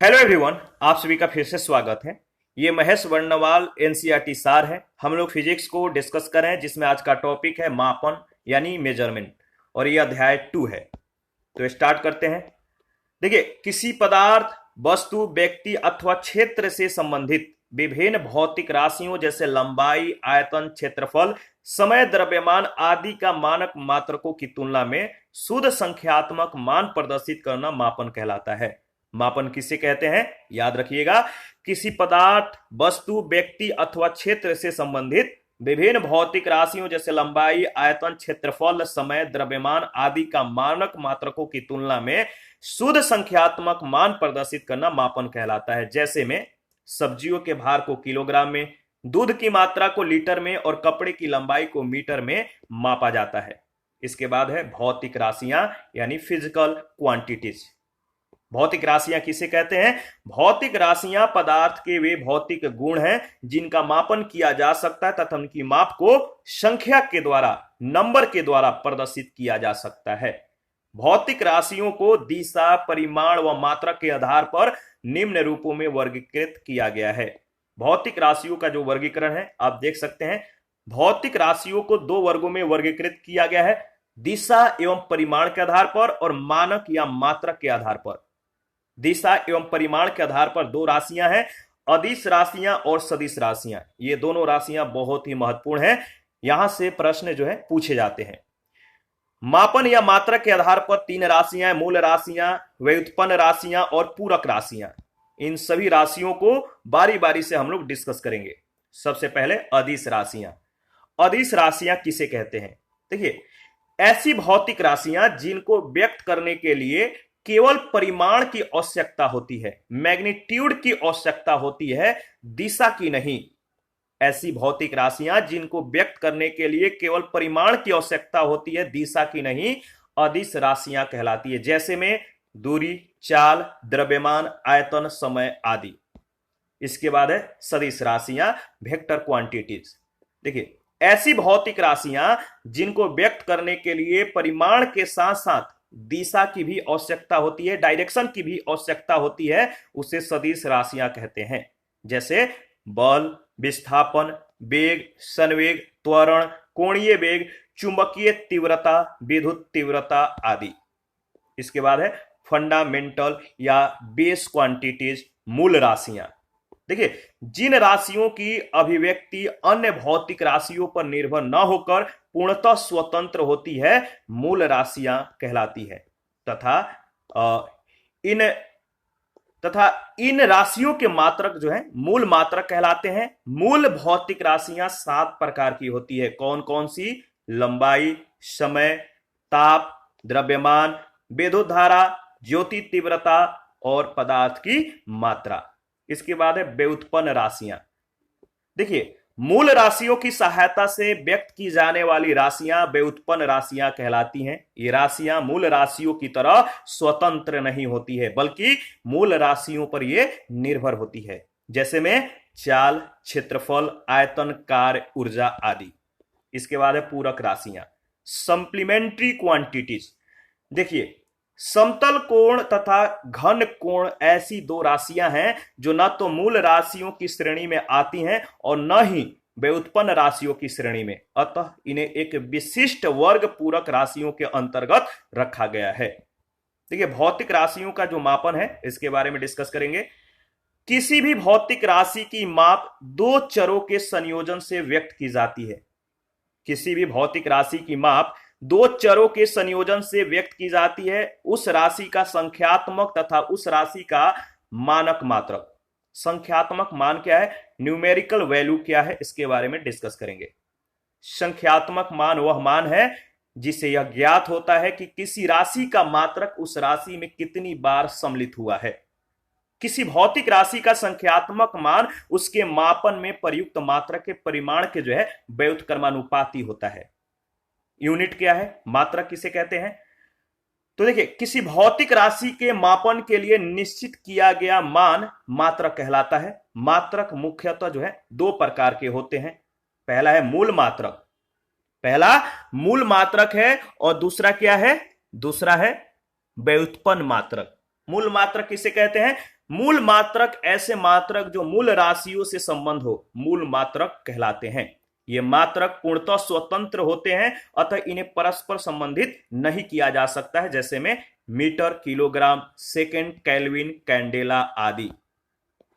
Hello everyone, आप सभी का फिर से स्वागत है। ये महेश वर्णवाल एनसीईआरटी सार है। हम लोग फिजिक्स को डिस्कस कर रहे हैं, जिसमें आज का टॉपिक है मापन यानी मेजरमेंट, और ये अध्याय 2 है। तो स्टार्ट करते हैं। देखिए, किसी पदार्थ, वस्तु, व्यक्ति अथवा क्षेत्र से संबंधित विभिन्न भौतिक राशियों जैसे लंबाई, आयतन, क्षेत्रफल, समय, द्रव्यमान आदि का मानक मात्रकों की तुलना में शुद्ध संख्यात्मक मान प्रदर्शित करना मापन कहलाता है। मापन किसे कहते हैं, याद रखिएगा। किसी पदार्थ, वस्तु, व्यक्ति अथवा क्षेत्र से संबंधित विभिन्न भौतिक राशियों जैसे लंबाई, आयतन, क्षेत्रफल, समय, द्रव्यमान आदि का मानक मात्रकों की तुलना में शुद्ध संख्यात्मक मान प्रदर्शित करना मापन कहलाता है। जैसे में सब्जियों के भार को किलोग्राम में, दूध की मात्रा को लीटर में और कपड़े की लंबाई को मीटर में मापा जाता है। इसके बाद है भौतिक राशियां यानी फिजिकल क्वांटिटीज। भौतिक राशियां किसे कहते हैं? भौतिक राशियां पदार्थ के वे भौतिक गुण हैं जिनका मापन किया जा सकता है तथा उनकी माप को संख्या के द्वारा, नंबर के द्वारा प्रदर्शित किया जा सकता है। भौतिक राशियों को दिशा, परिमाण व मात्रा के आधार पर निम्न रूपों में वर्गीकृत किया गया है। भौतिक राशियों का जो वर्गीकरण है आप देख सकते हैं। भौतिक राशियों को दो वर्गों में वर्गीकृत किया गया है, दिशा एवं परिमाण के आधार पर और मानक या मात्रा के आधार पर। दिशा एवं परिमाण के आधार पर दो राशियां हैं, अदिश राशियां और सदिश राशियां। ये दोनों राशियां बहुत ही महत्वपूर्ण हैं, यहां से प्रश्न जो है पूछे जाते हैं। मापन या मात्रा के आधार पर तीन राशियां, मूल राशियां, व्युत्पन्न राशियां और पूरक राशियां। इन सभी राशियों को बारी बारी से हम लोग डिस्कस करेंगे। सबसे पहले अदिश राशियां। अदिश राशियां किसे कहते हैं? देखिए, ऐसी भौतिक राशियां जिनको व्यक्त करने के लिए केवल परिमाण की आवश्यकता होती है, मैग्नीट्यूड की आवश्यकता होती है, दिशा की नहीं। ऐसी भौतिक राशियां जिनको व्यक्त करने के लिए केवल परिमाण की आवश्यकता होती है, दिशा की नहीं, अदिश राशियां कहलाती है। जैसे में दूरी, चाल, द्रव्यमान, आयतन, समय आदि। इसके बाद है सदिश राशियां, वेक्टर क्वांटिटीज। देखिए, ऐसी भौतिक राशियां जिनको व्यक्त करने के लिए परिमाण के साथ साथ दिशा की भी आवश्यकता होती है, डायरेक्शन की भी आवश्यकता होती है, उसे सदिश राशियां कहते हैं। जैसे बल, विस्थापन, वेग, संवेग, त्वरण, कोणीय वेग, चुंबकीय तीव्रता, विद्युत तीव्रता आदि। इसके बाद है फंडामेंटल या बेस क्वांटिटीज, मूल राशियां। देखिए, जिन राशियों की अभिव्यक्ति अन्य भौतिक राशियों पर निर्भर न होकर पूर्णतः स्वतंत्र होती है, मूल राशियां कहलाती है। तथा इन इन राशियों के मात्रक जो है मूल मात्रक कहलाते हैं। मूल भौतिक राशियां 7 प्रकार की होती है। कौन कौन सी? लंबाई, समय, ताप, द्रव्यमान, विद्युत धारा, ज्योति तीव्रता और पदार्थ की मात्रा। इसके बाद है व्युत्पन्न राशियां। देखिए, मूल राशियों की सहायता से व्यक्त की जाने वाली राशियां व्युत्पन्न राशियां कहलाती हैं। ये राशियां मूल राशियों की तरह स्वतंत्र नहीं होती है, बल्कि मूल राशियों पर ये निर्भर होती है। जैसे में चाल, क्षेत्रफल, आयतन, कार्य, ऊर्जा आदि। इसके बाद है पूरक राशियां, सप्लीमेंट्री क्वांटिटीज। देखिए, समतल कोण तथा घन कोण ऐसी दो राशियां हैं जो न तो मूल राशियों की श्रेणी में आती हैं और न ही व्युत्पन्न राशियों की श्रेणी में, अतः इन्हें एक विशिष्ट वर्ग पूरक राशियों के अंतर्गत रखा गया है। देखिए, भौतिक राशियों का जो मापन है इसके बारे में डिस्कस करेंगे। किसी भी भौतिक राशि की माप दो चरों के संयोजन से व्यक्त की जाती है। किसी भी भौतिक राशि की माप दो चरों के संयोजन से व्यक्त की जाती है। उस राशि का संख्यात्मक तथा उस राशि का मानक मात्रक। संख्यात्मक मान क्या है, न्यूमेरिकल वैल्यू क्या है, इसके बारे में डिस्कस करेंगे। संख्यात्मक मान वह मान है जिसे यह ज्ञात होता है कि किसी राशि का मात्रक उस राशि में कितनी बार सम्मिलित हुआ है। किसी भौतिक राशि का संख्यात्मक मान उसके मापन में प्रयुक्त मात्रा के परिमाण के जो है व्युत्क्रमानुपाती होता है। यूनिट क्या है, मात्रक किसे कहते हैं? तो देखिए, किसी भौतिक राशि के मापन के लिए निश्चित किया गया मान मात्रक कहलाता है। मात्रक मुख्यतः जो है दो प्रकार के होते हैं। पहला है मूल मात्रक, पहला मूल मात्रक है, और दूसरा क्या है? दूसरा है व्युत्पन्न मात्रक। मूल मात्रक किसे कहते हैं? मूल मात्रक ऐसे मात्रक जो मूल राशियों से संबंध हो, मूल मात्रक कहलाते हैं। ये मात्रक पूर्णतः स्वतंत्र होते हैं, अतः इन्हें परस्पर संबंधित नहीं किया जा सकता है, जैसे में metre, kilogram, second, kelvin, candela आदि।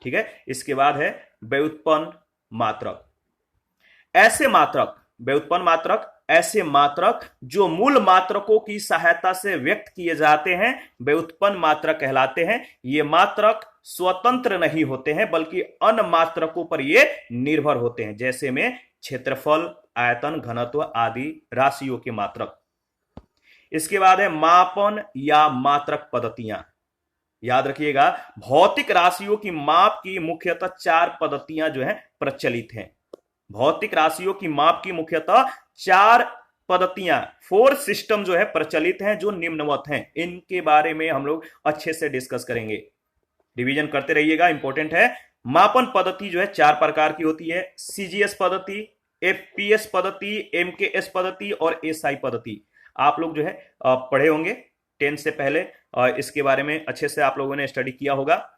ठीक है। इसके बाद है व्युत्पन्न मात्रक। ऐसे मात्रक जो मूल मात्रकों की सहायता से व्यक्त किए जाते हैं व्युत्पन्न मात्रक कहलाते हैं। ये मात्रक स्वतंत्र नहीं होते हैं बल्कि अन्य मात्रकों पर ये निर्भर होते हैं, जैसे में क्षेत्रफल, आयतन, घनत्व आदि राशियों के मात्रक। इसके बाद है मापन या मात्रक पद्धतियां। याद रखिएगा, भौतिक राशियों की माप की मुख्यतः 4 पद्धतियां जो है प्रचलित हैं। भौतिक राशियों की माप की मुख्यतः 4 पद्धतियां, 4 सिस्टम जो है प्रचलित हैं, जो निम्नवत हैं। इनके बारे में हम लोग अच्छे से डिस्कस करेंगे, रिवीजन करते रहिएगा, इंपॉर्टेंट है। मापन पद्धति जो है 4 प्रकार की होती है। सीजीएस पद्धति, एफपीएस पद्धति, एमकेएस पद्धति और एसआई पद्धति। आप लोग जो है पढ़े होंगे 10 से पहले, इसके बारे में अच्छे से आप लोगों ने स्टडी किया होगा।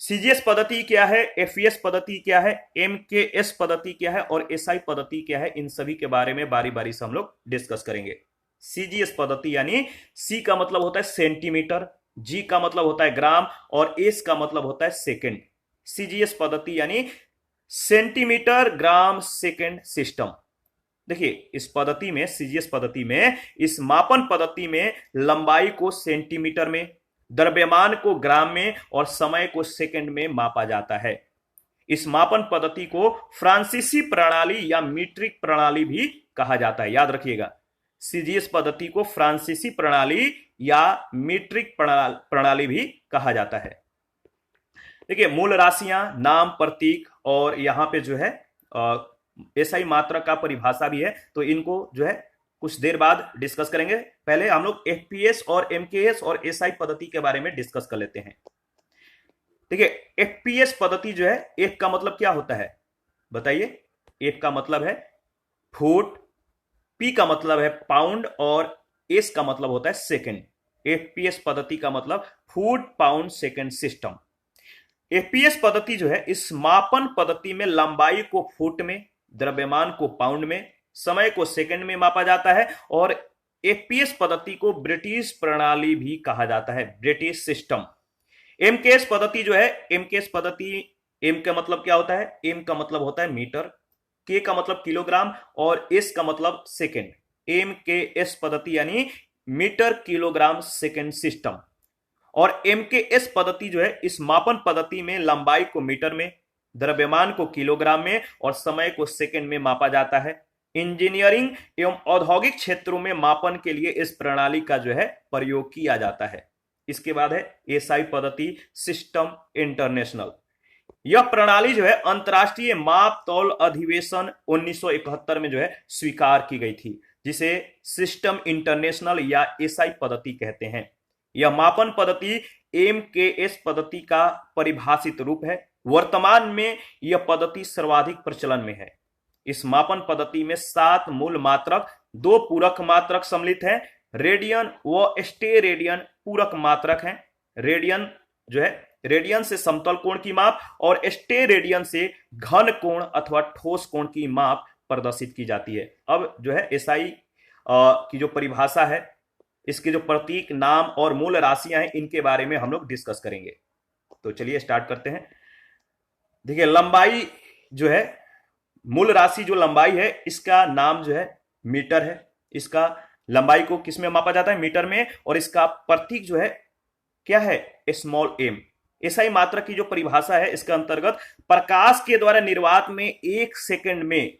सीजीएस पद्धति क्या है, एफईएस पद्धति क्या है, एमकेएस पद्धति क्या है और एसआई पद्धति क्या है, इन सभी के बारे में बारी बारी से हम लोग डिस्कस करेंगे। सीजीएस पद्धति यानी सी का मतलब होता है सेंटीमीटर, जी का मतलब होता है ग्राम और एस का मतलब होता है सेकेंड। सीजीएस पद्धति यानी सेंटीमीटर ग्राम सेकेंड सिस्टम। देखिए, इस पद्धति में, सीजीएस पद्धति में, इस मापन पद्धति में लंबाई को सेंटीमीटर में, द्रव्यमान को ग्राम में और समय को सेकंड में मापा जाता है। इस मापन पद्धति को फ्रांसीसी प्रणाली या मीट्रिक प्रणाली भी कहा जाता है। याद रखिएगा, सीजीएस पद्धति को फ्रांसीसी प्रणाली या मीट्रिक प्रणाली भी कहा जाता है। देखिए, मूल राशियां, नाम, प्रतीक और यहां पे जो है एसआई मात्रक का परिभाषा भी है, तो इनको जो है कुछ देर बाद डिस्कस करेंगे। पहले हम लोग एफपीएस और एमकेएस और एसआई पद्धति के बारे में डिस्कस कर लेते हैं। देखिए, एफपीएस पद्धति जो है, एफ का मतलब क्या होता है बताइए? एफ का मतलब है फुट, पी का मतलब है पाउंड और एस का मतलब होता है सेकंड। एफपीएस पद्धति का मतलब foot pound second system. FPS पद्धति जो है, इस मापन पद्धति में लंबाई को फुट में, द्रव्यमान को पाउंड में, समय को सेकंड में मापा जाता है और एफपीएस पद्धति को ब्रिटिश प्रणाली भी कहा जाता है, ब्रिटिश सिस्टम। एमकेएस पद्धति जो है, एमकेएस पद्धति, एम का मतलब क्या होता है? एम का मतलब होता है मीटर, के का मतलब किलोग्राम और एस का मतलब सेकंड। एमकेएस पद्धति यानी मीटर किलोग्राम सेकंड सिस्टम। और एमकेएस पद्धति जो है, इस मापन पद्धति में लंबाई को मीटर में, द्रव्यमान को किलोग्राम में और समय को सेकंड में मापा जाता है। इंजीनियरिंग एवं औद्योगिक क्षेत्रों में मापन के लिए इस प्रणाली का जो है प्रयोग किया जाता है। इसके बाद है एसआई पद्धति, सिस्टम इंटरनेशनल। यह प्रणाली जो है अंतर्राष्ट्रीय माप तौल अधिवेशन 1971 में जो है स्वीकार की गई थी, जिसे सिस्टम इंटरनेशनल या एसआई पद्धति कहते हैं। यह मापन पद्धति एमकेएस पद्धति का परिभाषित रूप है। वर्तमान में यह पद्धति सर्वाधिक प्रचलन में है। इस मापन पद्धति में 7 मूल मात्रक, 2 पूरक मात्रक सम्मिलित हैं। रेडियन व स्टेरेडियन पूरक मात्रक हैं। रेडियन जो है, रेडियन से समतल कोण की माप और स्टेरेडियन से घन कोण अथवा ठोस कोण की माप प्रदर्शित की जाती है। अब जो है एसआई की जो परिभाषा है, इसके जो प्रतीक, नाम और मूल राशियां हैं, इनके बारे में हम लोग डिस्कस करेंगे। तो चलिए स्टार्ट करते हैं। देखिए, लंबाई जो है, मूल राशि जो लंबाई है, इसका नाम जो है मीटर है। इसका लंबाई को किस में मापा जाता है? मीटर में। और इसका प्रतीक जो है क्या है? Small M. एसआई मात्रक की जो परिभाषा है, इसके अंतर्गत प्रकाश के द्वारा निर्वात में 1 सेकंड में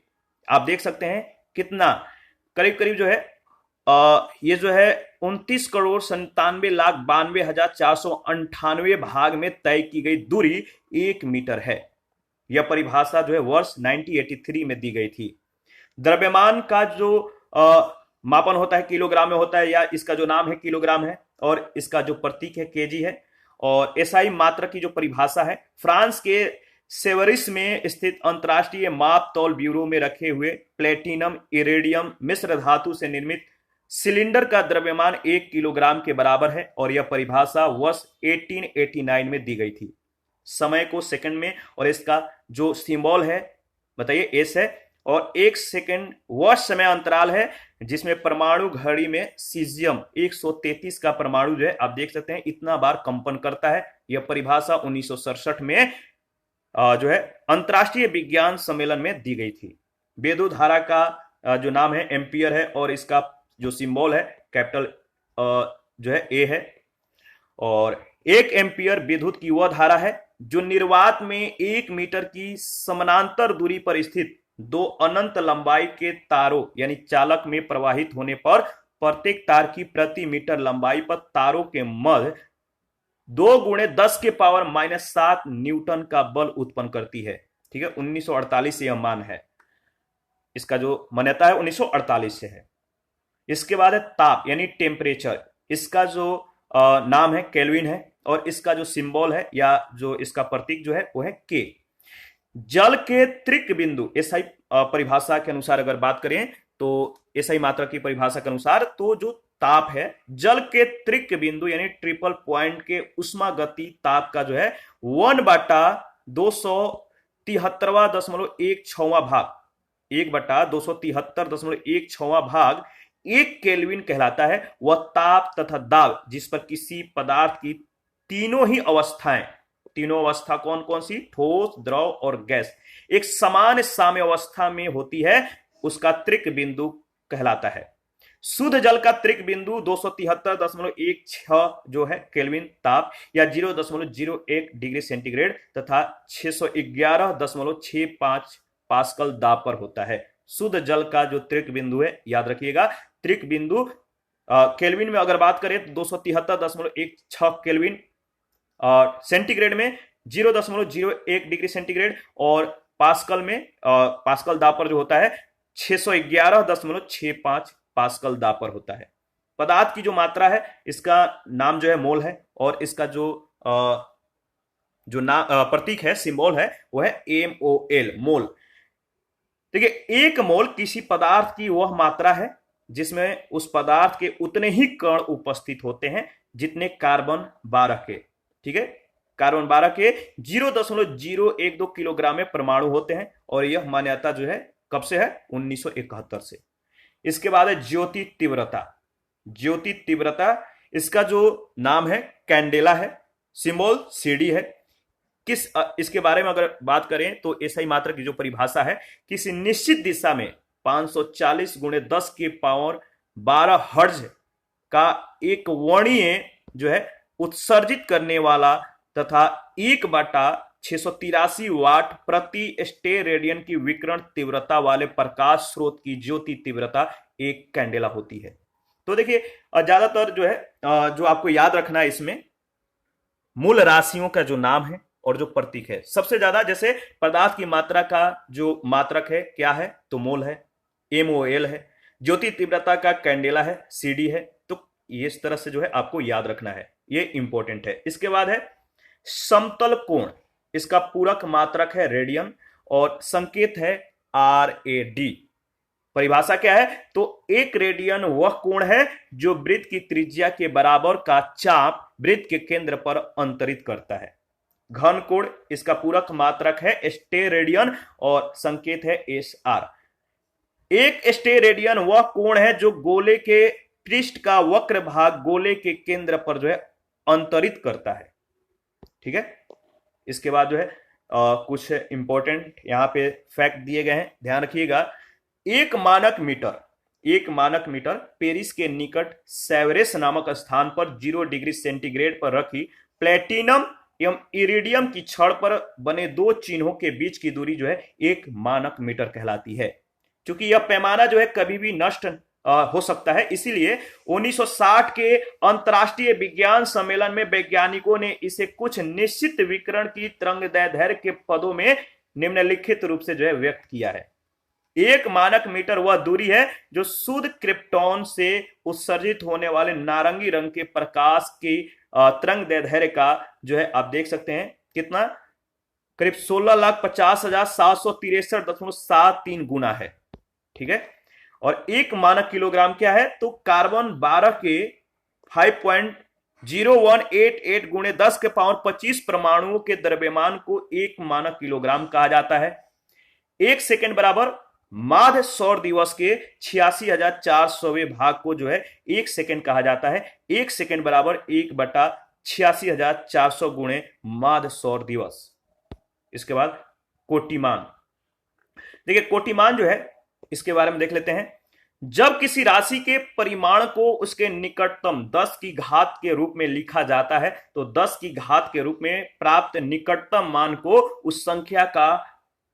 आप देख सकते हैं कितना, करीब करीब जो है ये जो है 29,97,92,498 भाग में तय की गई दूरी 1 मीटर है। यह परिभाषा जो है वर्ष 1983 में दी गई थी। द्रव्यमान का जो मापन होता है किलोग्राम में होता है, या इसका जो नाम है किलोग्राम है और इसका जो प्रतीक है केजी है। और एसआई मात्रक की जो परिभाषा है, फ्रांस के सेवरिस में स्थित अंतरराष्ट्रीय माप तौल ब्यूरो में रखे हुए प्लेटिनम इरेडियम मिश्र धातु से निर्मित सिलेंडर का द्रव्यमान 1 किलोग्राम के बराबर है और यह परिभाषा वर्ष 1889 में दी गई थी। समय को सेकंड में, और इसका जो सिंबल है बताइए एस है, और 1 सेकंड वह समय अंतराल है जिसमें परमाणु घड़ी में सीजियम 133 का परमाणु जो है आप देख सकते हैं इतना बार कंपन करता है। यह परिभाषा 1967 में जो है अंतरराष्ट्रीय विज्ञान सम्मेलन में दी गई थी। विद्युत धारा का जो नाम है एम्पियर है, और इसका जो सिंबल है कैपिटल जो है ए है। और 1 एम्पियर विद्युत की वह धारा है जो निर्वात में 1 मीटर की समानांतर दूरी पर स्थित 2 अनंत लंबाई के तारों यानी चालक में प्रवाहित होने पर प्रत्येक तार की प्रति मीटर लंबाई पर तारों के मध्य 2 गुणे 10 के पावर -7 न्यूटन का बल उत्पन्न करती है। ठीक है, 1948 से यह मान है, इसका जो मान्यता है 1948 से है। इसके बाद है ताप यानी टेम्परेचर, इसका जो नाम है केल्विन है, और इसका जो सिंबल है या जो इसका प्रतीक जो है वो है के। जल के त्रिक बिंदु एसआई परिभाषा के अनुसार अगर बात करें तो एसआई मात्रा की परिभाषा के अनुसार तो जो ताप है जल के त्रिक बिंदु यानी ट्रिपल पॉइंट के उष्मा गति ताप का जो है 1/273.16 भाग 1/273.16 भाग 1 केल्विन कहलाता है। वह ताप तथा दाब जिस पर किसी पदार्थ की तीनों अवस्था कौन कौन सी, ठोस, द्रव और गैस, एक समान साम्य अवस्था में होती है, उसका त्रिक बिंदु कहलाता है। शुद्ध जल का त्रिक बिंदु 273.16 जो है केल्विन ताप या 0.01 डिग्री सेंटीग्रेड तथा 611.65 पास्कल दाब पर होता है। शुद्ध जल का जो त्रिक बिंदु है याद रखिएगा, त्रिक बिंदु केल्विन में अगर बात करें तो 273.16 केल्विन, सेंटीग्रेड में 0.01 डिग्री सेंटीग्रेड, और पास्कल में पास्कल दाब पर जो होता है 611.65 पास्कल दाब पर होता है। पदार्थ की जो मात्रा है इसका नाम जो है मोल है, और इसका जो प्रतीक है सिंबल है वो है MOL मोल। देखिए, 1 मोल किसी पदार्थ की वह मात्रा है जिसमें उस पदार्थ के उतने ही कण उपस्थित होते हैं जितने कार्बन 12 के। ठीक है, कार्बन 12 के 0.012 किलोग्राम में परमाणु होते हैं, और यह मान्यता जो है कब से है, 1971 से। इसके बाद है ज्योति तीव्रता, इसका जो नाम है कैंडेला है, सिंबल CD है। इसके बारे में अगर बात करें तो एसआई मात्रा की जो परिभाषा है, किसी निश्चित दिशा में 540 × 10 के पावर 12 हर्ट्ज का एक वर्णीय जो है उत्सर्जित करने वाला तथा 1/683 वाट प्रति स्टेरेडियन की विकिरण तीव्रता वाले प्रकाश स्रोत की ज्योति तीव्रता एक कैंडेला होती है। तो देखिए, ज्यादातर जो है जो आपको याद रखना है इसमें मूल राशियों का जो नाम है और जो प्रतीक है। सबसे ज्यादा जैसे पदार्थ की मात्रा का जो मात्रक है क्या है, तो मोल है, MOL है। ज्योति तीव्रता का कैंडेला है, CD है। तो ये इस तरह से जो है आपको याद रखना है, ये इंपॉर्टेंट है। इसके बाद है समतल कोण, इसका पूरक मात्रक है रेडियन, और संकेत है RAD। परिभाषा क्या है, तो 1 रेडियन वह कोण है जो वृत्त की त्रिज्या के बराबर का चाप वृत्त के केंद्र पर अंतरित करता है। घन कोण, इसका पूरक मात्रक है स्टेरेडियन, और संकेत है SR। 1 स्टेरेडियन वह कोण है जो गोले के पृष्ठ का वक्र भाग गोले के केंद्र पर जो है अंतरित करता है। ठीक है, इसके बाद जो है कुछ इंपॉर्टेंट यहां पे फैक्ट दिए गए हैं, ध्यान रखिएगा। एक मानक मीटर पेरिस के निकट सेवरेस नामक स्थान पर 0 डिग्री सेंटीग्रेड पर रखी प्लेटिनम एवं इरिडियम की छड़ पर बने 2 चिन्हों के बीच की दूरी जो है 1 मानक मीटर कहलाती है। क्योंकि यह पैमाना जो है कभी भी नष्ट हो सकता है, इसीलिए 1960 के अंतरराष्ट्रीय विज्ञान सम्मेलन में वैज्ञानिकों ने इसे कुछ निश्चित विकिरण की तरंगदैर्घ्य के पदों में निम्नलिखित रूप से जो है व्यक्त किया है। 1 मानक मीटर वह दूरी है जो शुद्ध क्रिप्टॉन से उत्सर्जित होने वाले नारंगी रंग के प्रकाश की तरंगदैर्घ्य का जो है आप देख सकते हैं कितना, करीब 16,50,763.73 गुना है। ठीक है, और 1 मानक किलोग्राम क्या है, तो कार्बन 12 के 0188 गुणे 10 के पावर 25 परमाणुओं के द्रव्यमान को 1 मानक किलोग्राम कहा जाता है। 1 सेकेंड बराबर माध्य सौर दिवस के 86,400वें भाग को जो है 1 सेकेंड कहा जाता है। 1 सेकेंड बराबर 1/86,400 गुणे माध्य सौर दिवस। इसके बाद कोटिमान। देखिए कोटिमान जो है इसके बारे में देख लेते हैं। जब किसी राशि के परिमाण को उसके निकटतम 10 की घात के रूप में लिखा जाता है तो 10 की घात के रूप में प्राप्त निकटतम मान को उस संख्या का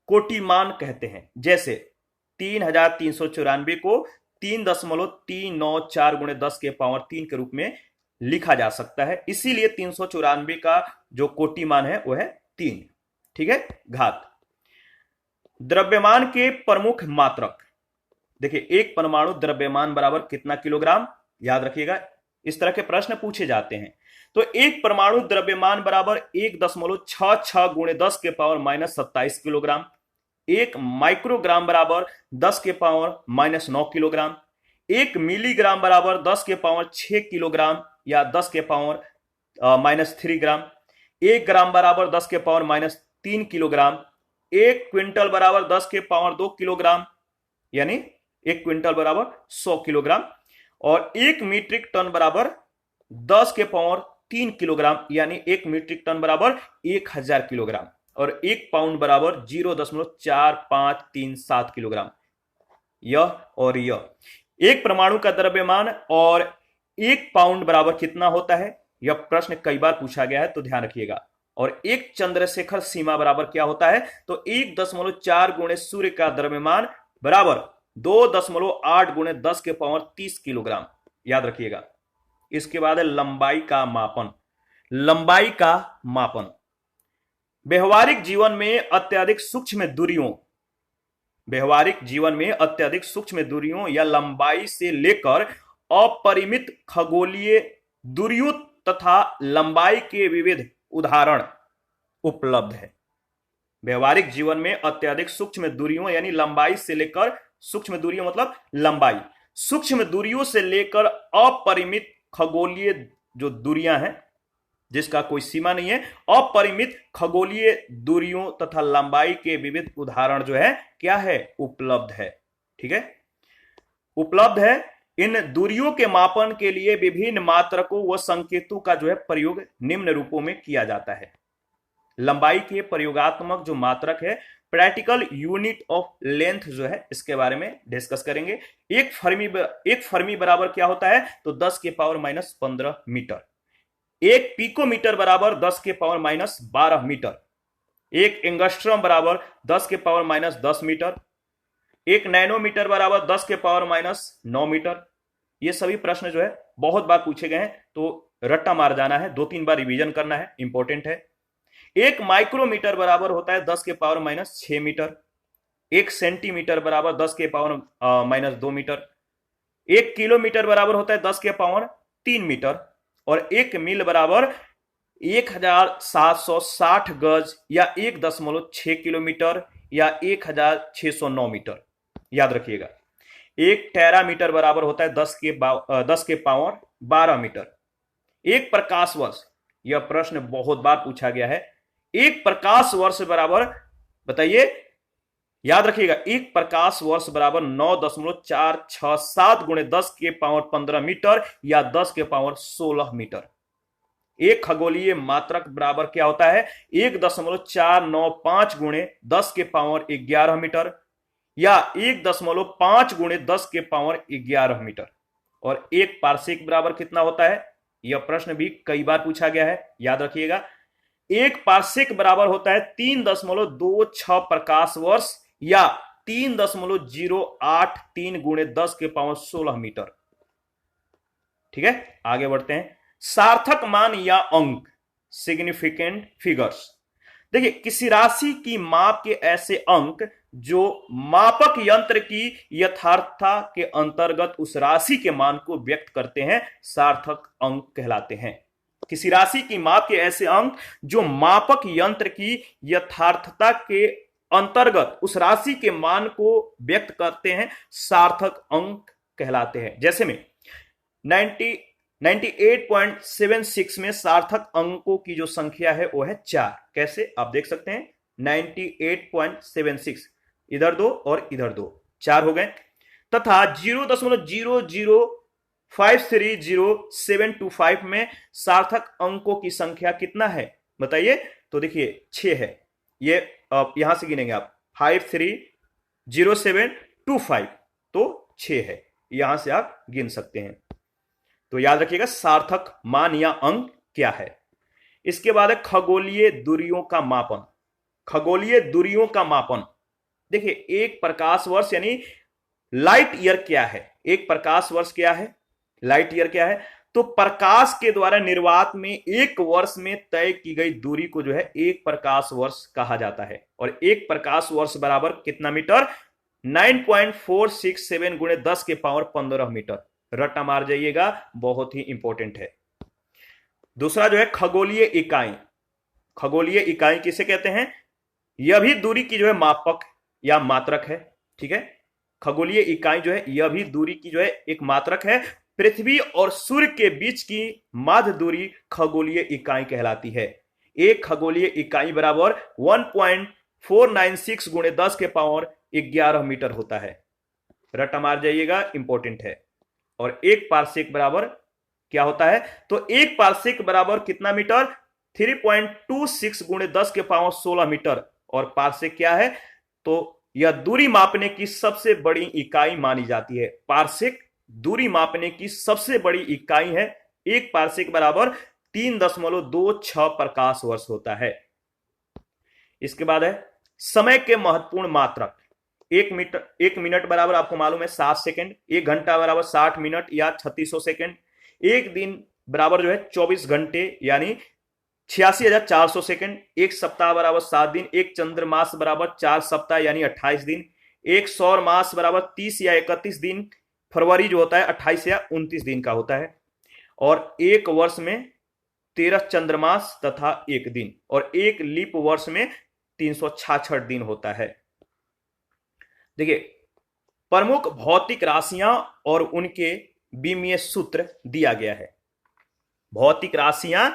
कोटिमान कहते हैं। जैसे 3,394 को 3.394 गुणे 10 के पावर 3 के रूप में लिखा जा सकता है। इसीलिए 394 का जो कोटिमान है वो है 3। ठीक है। घात। द्रव्यमान के प्रमुख मात्रक। देखिए एक परमाणु द्रव्यमान बराबर कितना किलोग्राम, याद रखिएगा इस तरह के प्रश्न पूछे जाते हैं। तो एक परमाणु द्रव्यमान बराबर 1.66 गुणे 10 के पावर -27 किलोग्राम। एक माइक्रोग्राम बराबर 10 के पावर -9 किलोग्राम। एक मिलीग्राम बराबर 10 के पावर 6 किलोग्राम या 10 के पावर -3 ग्राम। 1 ग्राम बराबर 10 के पावर -3 किलोग्राम। एक क्विंटल बराबर 10 के पावर 2 किलोग्राम, यानी एक क्विंटल बराबर 100 किलोग्राम। और एक मीट्रिक टन बराबर 10 के पावर 3 किलोग्राम, यानी एक मीट्रिक टन बराबर 1000 किलोग्राम। और एक पाउंड बराबर 0.4537 किलोग्राम। यह और यह एक परमाणु का द्रव्यमान और एक पाउंड बराबर कितना होता है, यह प्रश्न कई बार पूछा गया है तो ध्यान रखिएगा। और एक चंद्रशेखर सीमा बराबर क्या होता है, तो 1.4 गुणे सूर्य का द्रव्यमान बराबर 2.8 गुणे 10 के पावर 30 किलोग्राम, याद रखिएगा। इसके बाद है लंबाई का मापन। लंबाई का मापन व्यवहारिक जीवन में अत्यधिक सूक्ष्म दूरियों या लंबाई से लेकर अपरिमित खगोलीय दूरियों तथा लंबाई के विविध उदाहरण उपलब्ध है। व्यवहारिक जीवन में अत्यधिक सूक्ष्म दूरियों यानी लंबाई से लेकर, सूक्ष्म दूरियों मतलब लंबाई, सूक्ष्म दूरियों से लेकर अपरिमित खगोलीय जो दूरियां हैं जिसका कोई सीमा नहीं है, अपरिमित खगोलीय दूरियों तथा लंबाई के विविध उदाहरण जो है क्या है, उपलब्ध है। ठीक है, उपलब्ध है। इन दूरियों के मापन के लिए विभिन्न मात्रकों व संकेतों का जो है प्रयोग निम्न रूपों में किया जाता है। लंबाई के प्रयोगात्मक जो मात्रक है, प्रैक्टिकल यूनिट ऑफ लेंथ जो है, इसके बारे में डिस्कस करेंगे। एक फर्मी बराबर क्या होता है, तो 10 के पावर -15 मीटर। एक पिकोमीटर बराबर 10 के पावर -12 मीटर। एक एंगस्ट्रम बराबर 10 के पावर -10 मीटर। एक नैनोमीटर बराबर 10 के पावर -9 मीटर। ये सभी प्रश्न जो है बहुत बार पूछे गए हैं तो रट्टा मार जाना है, 2-3 बार रिवीजन करना है, इंपॉर्टेंट है। एक माइक्रोमीटर बराबर होता है 10 के पावर -6 मीटर। एक सेंटीमीटर बराबर 10 के पावर -2 मीटर। एक किलोमीटर बराबर होता है 10 के पावर 3 मीटर। और एक मील बराबर 1760 गज या 1.6 किलोमीटर या 1609 मीटर, याद रखिएगा। एक टेरामीटर बराबर होता है 10 के पावर 12 मीटर। एक प्रकाश वर्ष, यह प्रश्न बहुत बार पूछा गया है। एक प्रकाश वर्ष बराबर, बताइए, याद रखिएगा, एक प्रकाश वर्ष बराबर 9.467 गुणे 10 के पावर 15 मीटर या 10 के पावर 16 मीटर। एक खगोलीय मात्रक बराबर क्या होता है, 1.495 गुणे 10 के पावर 11 मीटर या 1.5 गुणे 10 के पावर 11 मीटर। और एक पार्सेक बराबर कितना होता है, यह प्रश्न भी कई बार पूछा गया है, याद रखिएगा। एक पार्सेक बराबर होता है 3.26 प्रकाश वर्ष या 3.083 गुणे 10 के पावर 16 मीटर। ठीक है, आगे बढ़ते हैं। सार्थक मान या अंक, सिग्निफिकेंट फिगर्स। देखिए किसी राशि की माप के ऐसे अंक जो मापक यंत्र की यथार्थता के अंतर्गत उस राशि के मान को व्यक्त करते हैं, सार्थक अंक कहलाते हैं। किसी राशि की माप के ऐसे अंक जो मापक यंत्र की यथार्थता के अंतर्गत उस राशि के मान को व्यक्त करते हैं, सार्थक अंक कहलाते हैं। जैसे में 98.76 में सार्थक अंकों की जो संख्या है वो है 4। कैसे आप देख सकते हैं, 98.76, इधर 2 और इधर 2, 4 हो गए। तथा 0.00530725 में सार्थक अंकों की संख्या कितना है बताइए। तो देखिए 6 है, ये यहां से गिनेंगे आप, 530725, तो 6 है, यहां से आप गिन सकते हैं। तो याद रखिएगा सार्थक मान या अंक क्या है। इसके बाद है खगोलीय दूरियों का मापन। खगोलीय दूरियों का मापन, देखिए एक प्रकाश वर्ष यानी लाइट ईयर क्या है, एक प्रकाश वर्ष क्या है, लाइट ईयर क्या है, तो प्रकाश के द्वारा निर्वात में एक वर्ष में तय की गई दूरी को जो है एक प्रकाश वर्ष कहा जाता है। और एक प्रकाश वर्ष बराबर कितना मीटर, 9.467 गुणे 10 के पावर 15 मीटर। रट्टा मार जाइएगा, बहुत ही इंपॉर्टेंट है। दूसरा जो है खगोलीय इकाई। खगोलीय इकाई किसे कहते हैं, यह भी दूरी की जो है मापक या मात्रक है, ठीक है। खगोलीय इकाई जो है यह भी दूरी की जो है एक मात्रक है। पृथ्वी और सूर्य के बीच की माध्य दूरी खगोलीय इकाई कहलाती है। एक खगोलीय इकाई बराबर 1.496 गुणे 10 के पावर 11 मीटर होता है। रट्टा मार जाइएगा, इंपॉर्टेंट है। और एक पारसेक बराबर क्या होता है, तो एक पारसेक बराबर कितना मीटर, 3.26 गुणे 10 के पावर 16 मीटर। और पारसेक क्या है, तो यह दूरी मापने की सबसे बड़ी इकाई मानी जाती है। पारसेक दूरी मापने की सबसे बड़ी इकाई है। एक पारसेक बराबर 3.26 प्रकाश वर्ष होता है। इसके बाद है समय के महत्वपूर्ण मात्रक। एक मिनट बराबर आपको मालूम है 7 सेकंड, एक घंटा बराबर 60 मिनट या 3600 सेकंड, एक दिन बराबर जो है 24 घंटे यानी 86,400 सेकंड, एक सप्ताह बराबर 7 दिन, एक चंद्रमास बराबर 4 सप्ताह यानी 28 दिन, एक सौर मास बराबर 30 या 31 दिन, फरवरी जो होता है 28 या 29 दिन का होता है। और एक वर्ष में 13 चंद्रमास तथा एक दिन, और एक लीप वर्ष में 366 दिन होता है। देखिए प्रमुख भौतिक राशियां और उनके बीमीय सूत्र दिया गया है। भौतिक राशियां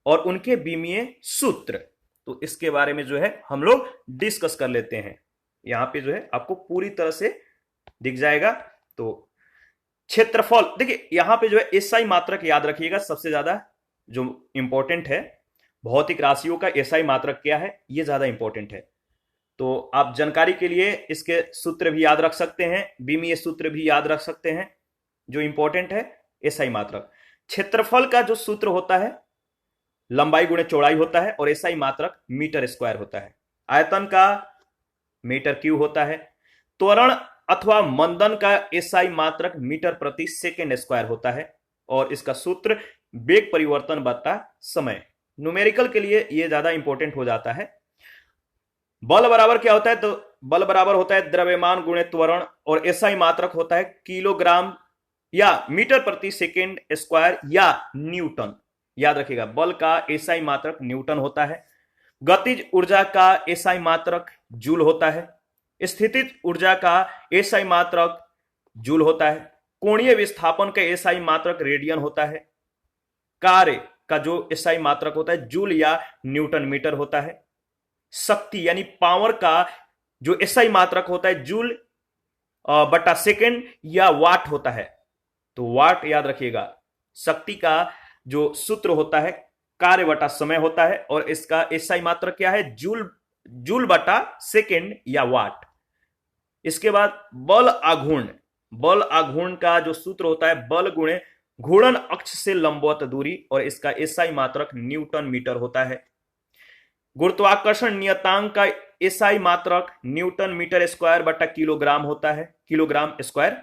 और उनके बीमीय सूत्र, तो इसके बारे में जो है हम लोग डिस्कस कर लेते हैं। यहां पे जो है आपको पूरी तरह से दिख जाएगा। तो क्षेत्रफल, देखिए यहां पे जो है एसआई मात्रक याद रखिएगा, सबसे ज्यादा जो इंपॉर्टेंट है। भौतिक राशियों का एसआई मात्रक क्या है, ये ज्यादा इंपॉर्टेंट है। तो आप जानकारी के लिए इसके सूत्र भी याद रख सकते हैं, बीमीय सूत्र भी याद रख सकते हैं। जो इंपॉर्टेंट है एसआई मात्रक। क्षेत्रफल का जो सूत्र होता है लंबाई गुणे चौड़ाई होता है, और एसआई मात्रक मीटर स्क्वायर होता है। आयतन का मीटर क्यूब होता है। त्वरण अथवा मंदन का एसआई मात्रक मीटर प्रति सेकेंड स्क्वायर होता है, और इसका सूत्र वेग परिवर्तन बटा समय। न्यूमेरिकल के लिए यह ज्यादा इंपॉर्टेंट हो जाता है। बल बराबर क्या होता है, तो बल बराबर होता है द्रव्यमान गुणे त्वरण, और एसआई मात्रक होता है किलोग्राम या मीटर प्रति सेकेंड स्क्वायर या न्यूटन। याद रखिएगा बल का एसआई मात्रक न्यूटन होता है। गतिज ऊर्जा का एसआई मात्रक जूल होता है। स्थितिज ऊर्जा का एसआई मात्रक जूल होता है। कोणीय विस्थापन का एसआई मात्रक रेडियन होता है। कार्य का जो एसआई मात्रक होता है जूल या न्यूटन मीटर होता है। शक्ति यानी पावर का जो एसआई मात्रक होता है जूल बटा सेकेंड या वाट होता है। तो वाट याद रखिएगा। शक्ति का जो सूत्र होता है कार्य बटा समय होता है, और इसका एसआई मात्रक क्या है, जूल बटा सेकेंड या वाट। इसके बाद बल आघूर्ण। बल आघूर्ण का जो सूत्र होता है बल गुणे घूर्णन अक्ष से लंबवत दूरी, और इसका एसआई मात्रक न्यूटन मीटर होता है। गुरुत्वाकर्षण नियतांक का एसआई मात्रक न्यूटन मीटर स्क्वायर बटा किलोग्राम होता है, किलोग्राम स्क्वायर।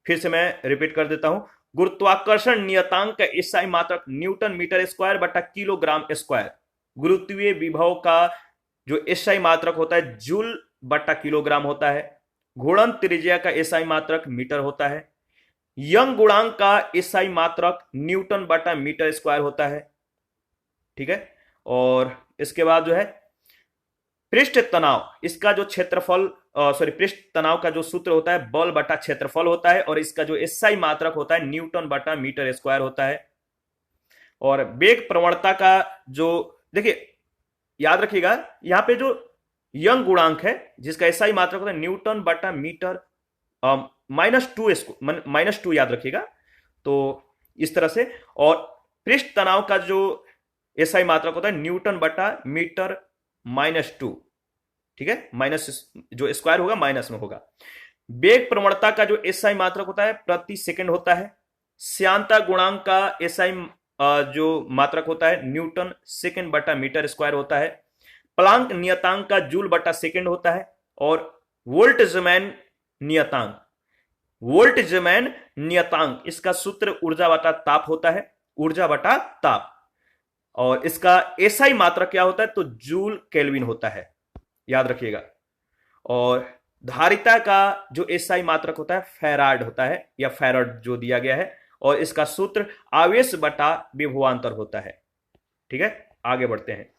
फिर से मैं रिपीट कर देता हूं, गुरुत्वाकर्षण नियतांक का एसआई मात्रक न्यूटन मीटर स्क्वायर बटा किलोग्राम स्क्वायर। गुरुत्वीय विभव का जो एसआई मात्रक होता है जूल बटा किलोग्राम होता है। घूर्णन त्रिज्या का एसआई मात्रक मीटर होता है। यंग गुणांक का एसआई मात्रक न्यूटन बटा मीटर स्क्वायर होता है, ठीक है। और इसके बाद जो है पृष्ठ तनाव, इसका जो क्षेत्रफल पृष्ठ तनाव का जो सूत्र होता है बल बटा क्षेत्रफल होता है, और इसका जो एसआई मात्रक होता है न्यूटन बटा मीटर स्क्वायर होता है। और वेग प्रवणता का जो, देखिए याद रखिएगा यहां पे जो यंग गुणांक है जिसका एसआई मात्रक होता है न्यूटन बटा मीटर -2 याद रखिएगा। तो इस तरह से, और पृष्ठ तनाव का जो एसआई मात्रक होता है न्यूटन बटा मीटर -2, ठीक है, माइनस जो स्क्वायर होगा माइनस में होगा। वेग प्रवणता का जो एसआई मात्रक होता है प्रति सेकंड होता है। श्यानता गुणांक का एसआई जो मात्रक होता है न्यूटन सेकंड बटा मीटर स्क्वायर होता है। प्लांक नियतांक का जूल बटा सेकंड होता है। और वोल्टजमैन नियतांक इसका सूत्र ऊर्जा बटा ताप होता है, ऊर्जा बटा ताप। और इसका एसआई मात्रक क्या होता है, तो जूल केल्विन होता है, याद रखिएगा। और धारिता का जो एसआई मात्रक होता है फैराड होता है, या फैराड जो दिया गया है, और इसका सूत्र आवेश बटा विभवांतर होता है। ठीक है, आगे बढ़ते हैं।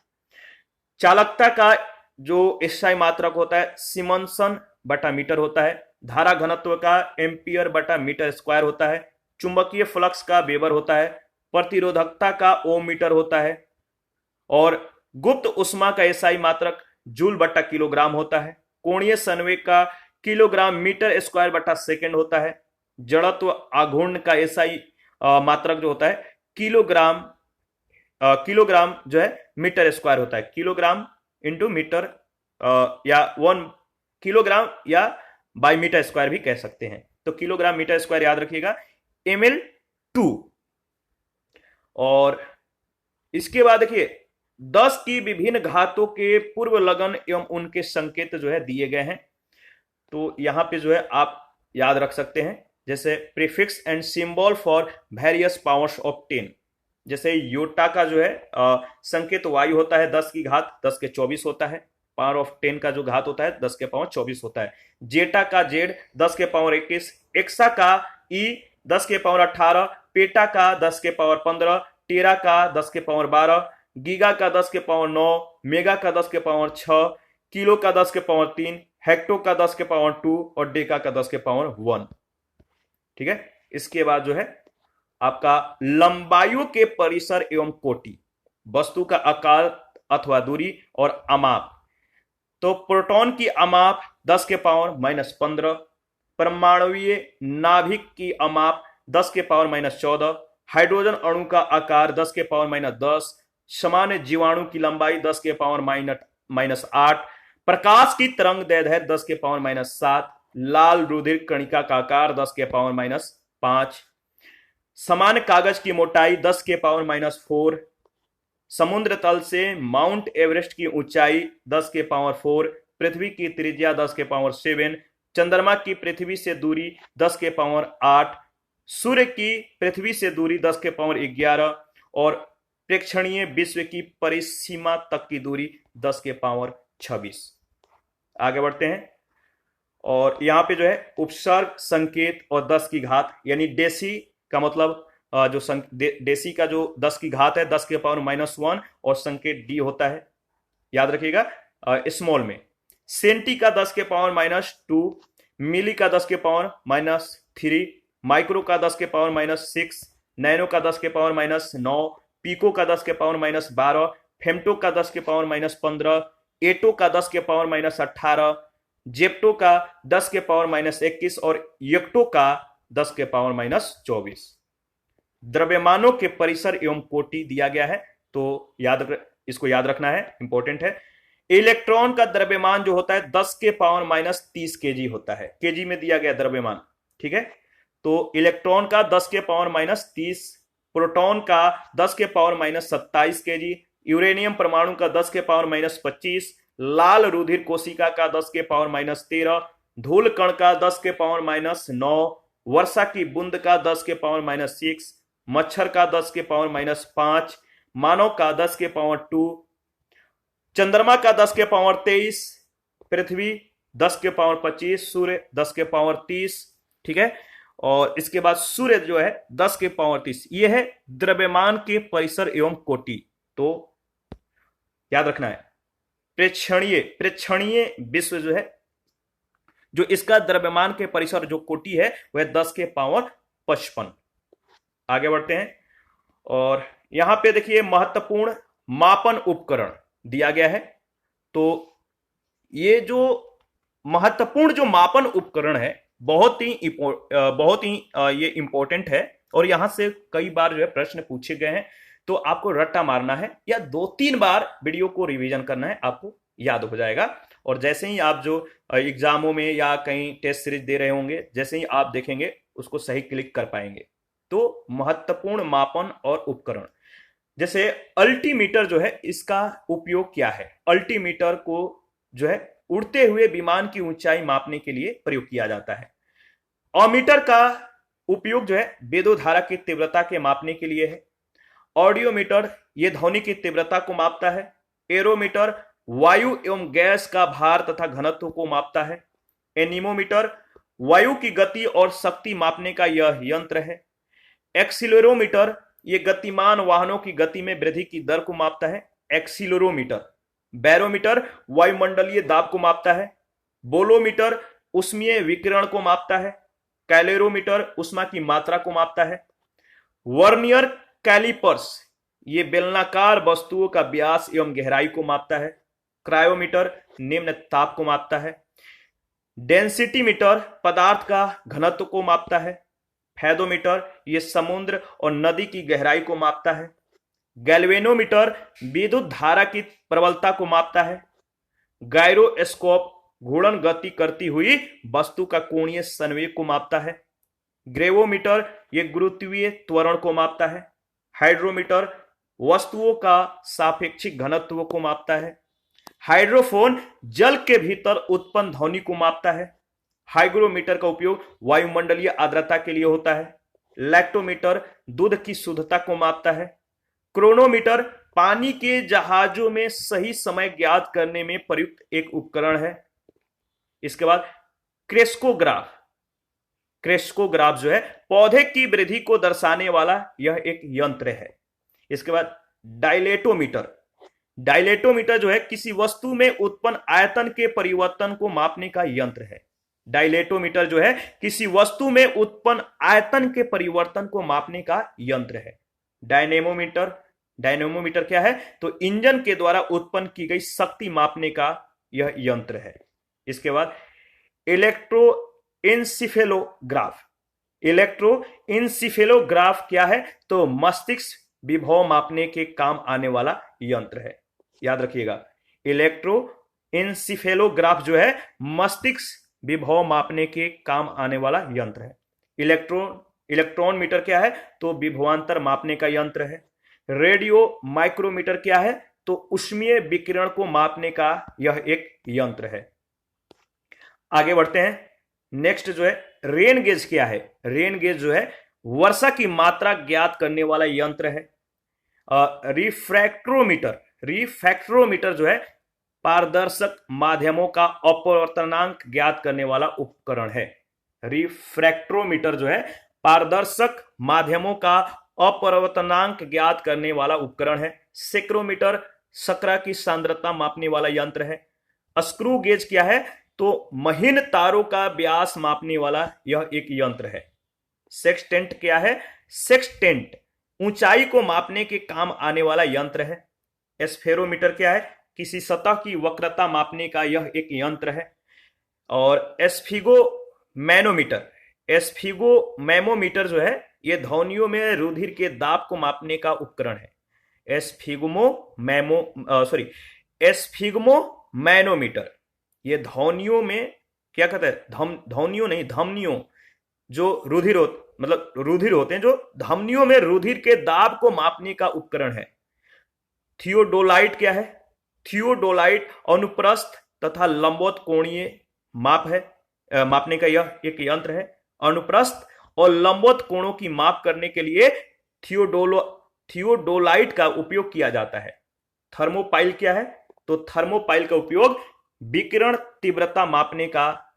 चालकता का जो एसआई मात्रक होता है सिमनसन बटा मीटर होता है। धारा घनत्व का एम्पियर बटा मीटर स्क्वायर होता है। चुंबकीय फ्लक्स का वेबर होता है। प्रतिरोधकता का ओम मीटर होता है। और गुप्त उष्मा का एसआई मात्रक जूल बटा किलोग्राम होता है। कोणीय संवेग का किलोग्राम मीटर स्क्वायर बटा सेकेंड होता है। जड़त्व आघूर्ण का एसआई मात्रक जो होता है किलोग्राम जो है मीटर स्क्वायर होता है। किलोग्राम इंटू मीटर, या 1 किलोग्राम या बाई मीटर स्क्वायर भी कह सकते हैं। तो किलोग्राम मीटर स्क्वायर याद रखिएगा ml2। और इसके बाद देखिए 10 की विभिन्न घातों के पूर्व लगन एवं उनके संकेत जो है दिए गए हैं। तो यहां पे जो है आप याद रख सकते हैं, जैसे prefix and symbol for various powers of 10। जैसे योटा का जो है संकेत वायु होता है 10 की घात 10 के 24 होता है। पावर ऑफ 10 का जो घात होता है 10 के पावर 24 होता है। जेटा का जेड 10 के पावर 21, एक्सा का ई 10 के पावर 18, पेटा का 10 के पावर 15, टेरा का 10 के पावर 12, गीगा का 10 के पावर 9, मेगा का 10 के पावर 6, किलो का 10 के पावर 3, हेक्टो का 10 के पावर 2 और डेका का 10 के पावर 1। ठीक है, इसके बाद जो है आपका लंबाइयों के परिसर एवं कोटि, वस्तु का आकार अथवा दूरी और अमाप। तो प्रोटॉन की अमाप 10 के पावर -15, परमाणुवीय नाभिक की अमाप 10 के पावर -14, हाइड्रोजन अणु का आकार 10 के पावर -10, सामान्य जीवाणु की लंबाई 10 के पावर -8, प्रकाश की तरंग दैर्ध्य 10 के पावर -7, लाल रुधिर कणिका का आकार 10 के पावर -5, सामान्य कागज की मोटाई 10 के पावर -4, समुद्र तल से माउंट एवरेस्ट की ऊंचाई 10 के पावर 4, पृथ्वी की त्रिज्या 10 के पावर 7, चंद्रमा की पृथ्वी से दूरी 10 के पावर 8, सूर्य की पृथ्वी से दूरी 10 के पावर 11 और प्रेक्षणीय विश्व की परिसीमा तक की दूरी 10 के पावर 26। आगे बढ़ते हैं। और यहां पे जो है उपसर्ग संकेत और 10 की घात, यानी डेसी का मतलब डेसी का जो 10 की घात है 10 के पावर -1 और संकेत डी होता है, याद रखिएगा स्मॉल में। सेंटी का 10 के पावर -2, मिली का 10 के पावर -3, माइक्रो का 10 के पावर -6, नैनो का 10 के पावर -9, पीको का 10 के पावर -12, फेम्टो का 10 के पावर -15, एटो का 10 के पावर -18, जेप्टो का 10 के पावर -21 और यक्टो का 10 के पावर -24। द्रव्यमानों के परिसर एवं कोटि दिया गया है, तो इसको याद रखना है, इंपॉर्टेंट है। इलेक्ट्रॉन का द्रव्यमान जो होता है 10 के पावर -30 केजी होता है, केजी में दिया गया द्रव्यमान। ठीक है, तो इलेक्ट्रॉन का 10 के पावर -30, प्रोटॉन का 10 के पावर -27 केजी, यूरेनियम परमाणु का 10 के पावर -25, लाल रुधिर कोशिका का 10 के पावर -13, धूल कण का 10 के पावर -9, वर्षा की बूंद का 10 के पावर -6, मच्छर का 10 के पावर -5, मानव का 10 के पावर 2, चंद्रमा का 10 के पावर 23, पृथ्वी 10 के पावर 25, सूर्य 10 के पावर 30। ठीक है, और इसके बाद सूर्य जो है 10 के पावर 30। यह है द्रव्यमान के परिसर एवं कोटि, तो याद रखना है। प्रेक्षणीय प्रेक्षणीय विश्व जो है, जो इसका द्रव्यमान के परिसर जो कोटि है वह 10 के पावर 55। आगे बढ़ते हैं और यहां पे देखिए महत्वपूर्ण मापन उपकरण दिया गया है। तो ये जो महत्वपूर्ण जो मापन उपकरण है बहुत ही ये इंपॉर्टेंट है और यहां से कई बार जो है प्रश्न पूछे गए हैं। तो आपको रट्टा मारना है या 2-3 बार वीडियो को रिवीजन करना है, आपको याद हो जाएगा। और जैसे ही आप जो एग्जामों में या कहीं टेस्ट सीरीज दे रहे होंगे, जैसे ही आप देखेंगे उसको सही क्लिक कर पाएंगे। तो महत्वपूर्ण मापन और उपकरण, जैसे अल्टीमीटर जो है, इसका उपयोग क्या है? अल्टीमीटर को जो है उड़ते हुए विमान की ऊंचाई मापने के लिए प्रयोग किया जाता है। ऑमीटर का उपयोग जो है विद्युत धारा की तीव्रता के मापने के लिए है। ऑडियोमीटर ये ध्वनि की तीव्रता को मापता है। एरोमीटर वायु एवं गैस का भार तथा घनत्व को मापता है। एनीमोमीटर वायु की गति और शक्ति मापने का यह यंत्र है। एक्सीलरोमीटर ये गतिमान वाहनों की गति में वृद्धि की दर को मापता है, एक्सीलरोमीटर। बैरोमीटर वायुमंडलीय दाब को मापता है। बोलोमीटर उष्मीय विकिरण को मापता है। कैलोरीमीटर उष्मा की मात्रा को मापता है। वर्नियर कैलिपर्स ये बेलनाकार वस्तुओं का व्यास एवं गहराई को मापता है। क्रायोमीटर निम्न ताप को मापता है। डेंसिटी मीटर पदार्थ का घनत्व को मापता है। फैदोमीटर ये समुद्र और नदी की गहराई को मापता है। गैल्वेनोमीटर विद्युत धारा की प्रबलता को मापता है। गायरोस्कोप घूर्णन गति करती हुई वस्तु का कोणीय संवेग को मापता है। ग्रेवोमीटर ये गुरुत्वीय त्वरण को मापता है। हाइड्रोमीटर वस्तुओं का सापेक्षिक घनत्व को मापता है। हाइड्रोफोन जल के भीतर उत्पन्न ध्वनि को मापता है। हाइग्रोमीटर का उपयोग वायुमंडलीय आर्द्रता के लिए होता है। लैक्टोमीटर दूध की शुद्धता को मापता है। क्रोनोमीटर पानी के जहाजों में सही समय ज्ञात करने में प्रयुक्त एक उपकरण है। इसके बाद क्रेस्कोग्राफ, क्रेस्कोग्राफ जो है पौधे की वृद्धि को दर्शाने वाला यह एक यंत्र है। इसके बाद डायलेटोमीटर, डायलेटोमीटर जो है किसी वस्तु में उत्पन्न आयतन के परिवर्तन को मापने का यंत्र है। डायलेटोमीटर जो है किसी वस्तु में उत्पन्न आयतन के परिवर्तन को मापने का यंत्र है। डायनेमोमीटर, डायनेमोमीटर क्या है? तो इंजन के द्वारा उत्पन्न की गई शक्ति मापने का यह यंत्र है। इसके बाद इलेक्ट्रोइंसिफेलोग्राफ, इलेक्ट्रोइंसिफेलोग्राफ क्या है? तो मस्तिष्क विभव मापने के काम आने वाला यंत्र है। याद रखिएगा, इलेक्ट्रोइंसिफेलोग्राफ जो है मस्तिष्क विभव मापने के काम आने वाला यंत्र है। इलेक्ट्रॉन मीटर क्या है? तो विभवांतर मापने का यंत्र है। रेडियो माइक्रोमीटर क्या है? तो उष्मीय विकिरण को मापने का यह एक यंत्र है। आगे बढ़ते हैं। नेक्स्ट जो है रेन गेज क्या है? रेन गेज जो है वर्षा की मात्रा ज्ञात करने वाला यंत्र है। रिफ्रैक्ट्रोमीटर, रिफ्रैक्ट्रोमीटर जो है पारदर्शक माध्यमों का अपवर्तनांक ज्ञात करने वाला उपकरण है। रिफ्रैक्ट्रोमीटर जो है पारदर्शक माध्यमों का अपवर्तनांक ज्ञात करने वाला उपकरण है। सेक्रोमीटर शर्करा की सांद्रता मापने वाला यंत्र है। स्क्रू गेज क्या है? तो महीन तारों का व्यास मापने वाला यह एक यंत्र है। सेक्सटेंट क्या है? सेक्सटेंट ऊंचाई को मापने के काम आने वाला यंत्र है। एस्फेरोमीटर क्या है? किसी सतह की वक्रता मापने का यह एक यंत्र है। और एस्फिगोमैनोमीटर, एस्फिगोमैमोमीटर जो है यह ध्वनियों में रुधिर के दाब को मापने का उपकरण है। एस्फिग्मोमैनोमीटर ये ध्वनियों में क्या कहते हैं? ध्वनियों नहीं, धमनियों, जो रुधिर मतलब रुधिर होते हैं, जो धमनियों में रुधिर के दाब को मापने का उपकरण है। थियोडोलाइट क्या है? थियोडोलाइट अनुप्रस्थ तथा लंबवत कोणीय माप है, मापने का यह एक यंत्र है। अनुप्रस्थ और लंबवत कोणों की माप करने के लिए थियोडोलाइट का उपयोग किया जाता है। थर्मोपाइल क्या है? तो थर्मोपाइल का उपयोग विकिरण तीव्रता मापने का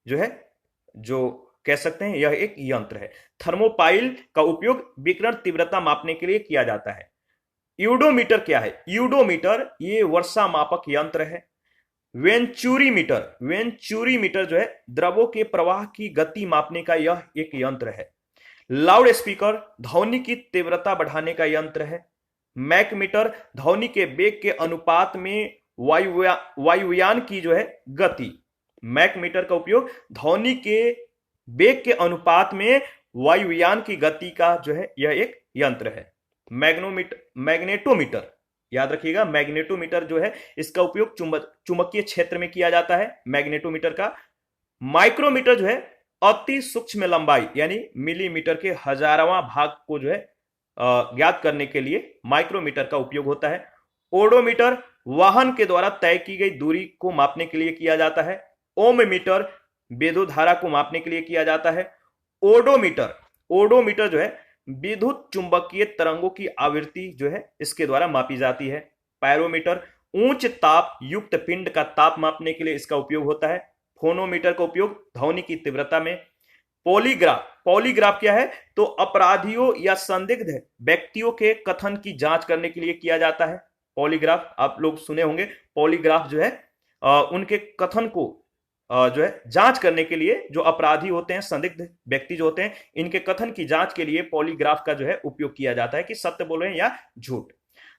जो है, जो कह सकते हैं यह एक यंत्र है। थर्मोपाइल का उपयोग विकिरण तीव्रता मापने के लिए किया जाता है। यूडोमीटर क्या है? यूडोमीटर ये वर्षा मापक यंत्र है। वेंचुरीमीटर, वेंचुरीमीटर जो है द्रवों के प्रवाह की गति मापने का यह एक यंत्र है। लाउड स्पीकर ध्वनि की तीव्रता बढ़ाने का यंत्र है। मैकमीटर ध्वनि के वेग के अनुपात में वायुयान की जो है गति। मैकमीटर का उपयोग ध्वनि के वेग के अनुपात में वायुयान की गति का जो है यह एक यंत्र है। मैग्नेटोमीटर, याद रखिएगा, मैग्नेटोमीटर जो है इसका उपयोग चुंबकीय क्षेत्र में किया जाता है मैग्नेटोमीटर का। माइक्रोमीटर जो है अति सूक्ष्म लंबाई यानी मिलीमीटर के हजारवां भाग को जो है ज्ञात करने के लिए माइक्रोमीटर का उपयोग होता है। ओडोमीटर वाहन के द्वारा तय की गई दूरी को मापने के लिए किया जाता है। ओममीटर विद्युत धारा को मापने के लिए किया जाता है। ओडोमीटर, ओडोमीटर जो है विद्युत चुंबकीय तरंगों की आवृत्ति जो है इसके द्वारा मापी जाती है। पायरोमीटर उच्च ताप युक्त पिंड का ताप मापने के लिए इसका उपयोग होता है। फोनोमीटर का उपयोग ध्वनि की तीव्रता में। पॉलीग्राफ, पॉलीग्राफ क्या है? तो अपराधियों या संदिग्ध व्यक्तियों के कथन की जांच करने के लिए किया जाता है। पॉलीग्राफ आप लोग सुने होंगे। पॉलीग्राफ जो है उनके कथन को जो है जांच करने के लिए, जो अपराधी होते हैं, संदिग्ध व्यक्ति जो होते हैं, इनके कथन की जांच के लिए पॉलीग्राफ का जो है उपयोग किया जाता है कि सत्य बोल रहे हैं या झूठ।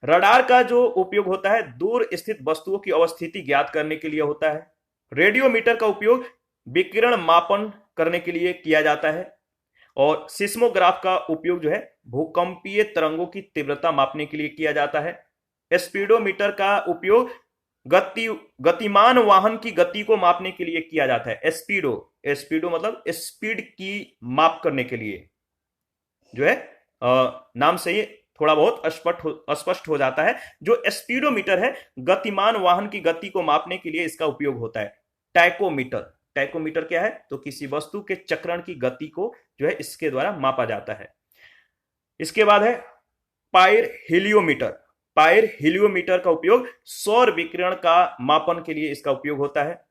रडार का जो उपयोग होता है दूर स्थित वस्तुओं की अवस्थिति ज्ञात करने के लिए होता है। रेडियोमीटर का उपयोग विकिरण मापन करने के लिए किया जाता है। और सिस्मोग्राफ का उपयोग जो है भूकंपीय तरंगों की तीव्रता मापने के लिए किया जाता है। स्पीडोमीटर का उपयोग गतिमान वाहन की गति को मापने के लिए किया जाता है। स्पीडो मतलब स्पीड की माप करने के लिए जो है नाम से ही थोड़ा बहुत अस्पष्ट हो जाता है। जो स्पीडोमीटर है गतिमान वाहन की गति को मापने के लिए इसका उपयोग होता है। टैकोमीटर, टैकोमीटर क्या है? तो किसी वस्तु के चक्रण की गति को जो है इसके द्वारा मापा जाता है। इसके बाद है पायर हीलियोमीटर। पायर हीलियोमीटर का उपयोग सौर विकिरण का मापन के लिए इसका उपयोग होता है।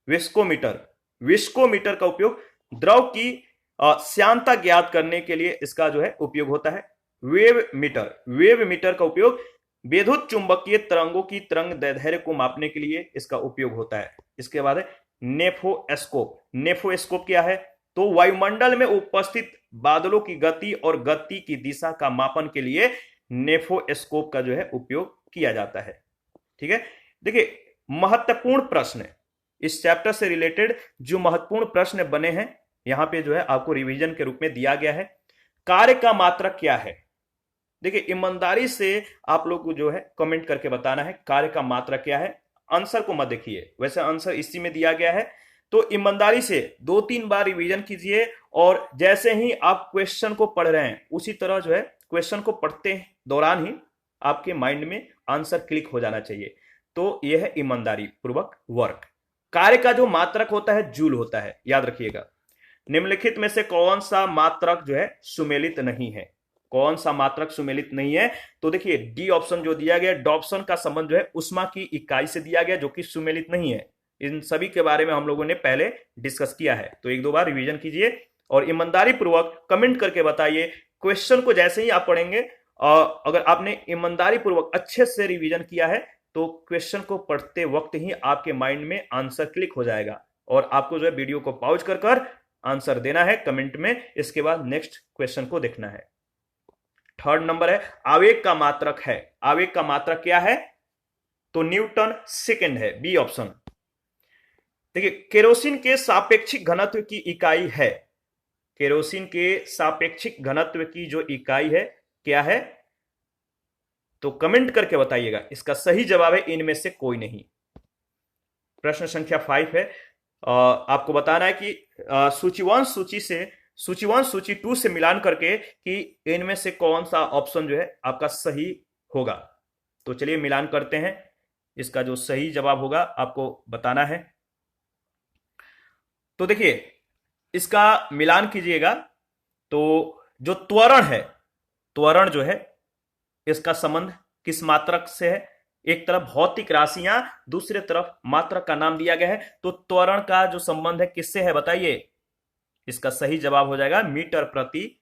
विस्कोमीटर, विस्कोमीटर का उपयोग द्रव की श्यानता ज्ञात करने के लिए इसका जो है उपयोग होता है। वेव मीटर, वेव मीटर का उपयोग विद्युत चुंबकीय तरंगों की तरंग दैर्ध्य को मापने के लिए इसका उपयोग होता है। इसके बाद है नेफोस्कोप। नेफोस्कोप क्या है? तो वायुमंडल में उपस्थित बादलों की गति और गति की दिशा का मापन के लिए नेफोस्कोप का जो है उपयोग किया जाता है। ठीक है, देखिए महत्वपूर्ण प्रश्न, इस चैप्टर से रिलेटेड जो महत्वपूर्ण प्रश्न बने हैं यहां पे जो है आपको रिवीजन के रूप में दिया गया है। कार्य का मात्रक क्या है? देखिए ईमानदारी से आप लोग को जो है कमेंट करके बताना है कार्य का मात्रक क्या है। आंसर को मत देखिए, वैसे आंसर इसी में दिया गया है। तो ईमानदारी से 2-3 बार रिवीजन कीजिए और जैसे ही आप क्वेश्चन को पढ़ रहे हैं उसी तरह जो है क्वेश्चन को पढ़ते दौरान ही आपके माइंड में आंसर क्लिक हो जाना चाहिए। तो यह है ईमानदारी पूर्वक वर्क। कार्य का जो मात्रक होता है जूल होता है, याद रखिएगा। निम्नलिखित में से कौन सा मात्रक जो है सुमेलित नहीं है? कौन सा मात्रक सुमेलित नहीं है? तो देखिए डी ऑप्शन जो दिया गया, डॉप्सन का संबंध जो है उष्मा की इकाई से दिया गया जो कि सुमेलित नहीं है। इन सभी के बारे में हम लोगों ने पहले डिस्कस किया है। तो 1-2 बार रिवीजन कीजिए और ईमानदारी पूर्वक कमेंट करके बताइए। क्वेश्चन को जैसे ही आप पढ़ेंगे, अगर आपने ईमानदारी पूर्वक अच्छे से रिवीजन किया है तो क्वेश्चन को पढ़ते वक्त ही आपके माइंड में आंसर क्लिक हो जाएगा और आपको जो है वीडियो को पॉज कर आंसर देना है कमेंट में। इसके बाद नेक्स्ट क्वेश्चन को देखना है। 3rd नंबर है आवेग का मात्रक है। आवेग का मात्रक क्या है? तो न्यूटन सेकंड है, बी ऑप्शन। देखिए केरोसिन के सापेक्षिक घनत्व की इकाई है। केरोसिन के सापेक्षिक घनत्व की जो इकाई है क्या है? तो कमेंट करके बताइएगा। इसका सही जवाब है इनमें से कोई नहीं। प्रश्न संख्या 5 है, आपको बताना है कि सूची 1 सूची 2 से मिलान करके कि इनमें से कौन सा ऑप्शन जो है आपका सही होगा। तो चलिए मिलान करते हैं। इसका जो सही जवाब होगा आपको बताना है। तो देखिए इसका मिलान कीजिएगा। तो जो त्वरण है, त्वरण जो है इसका संबंध किस मात्रक से है? एक तरफ भौतिक राशियां, दूसरे तरफ मात्रक का नाम दिया गया है। तो त्वरण का जो संबंध है किससे है बताइए? इसका सही जवाब हो जाएगा मीटर प्रति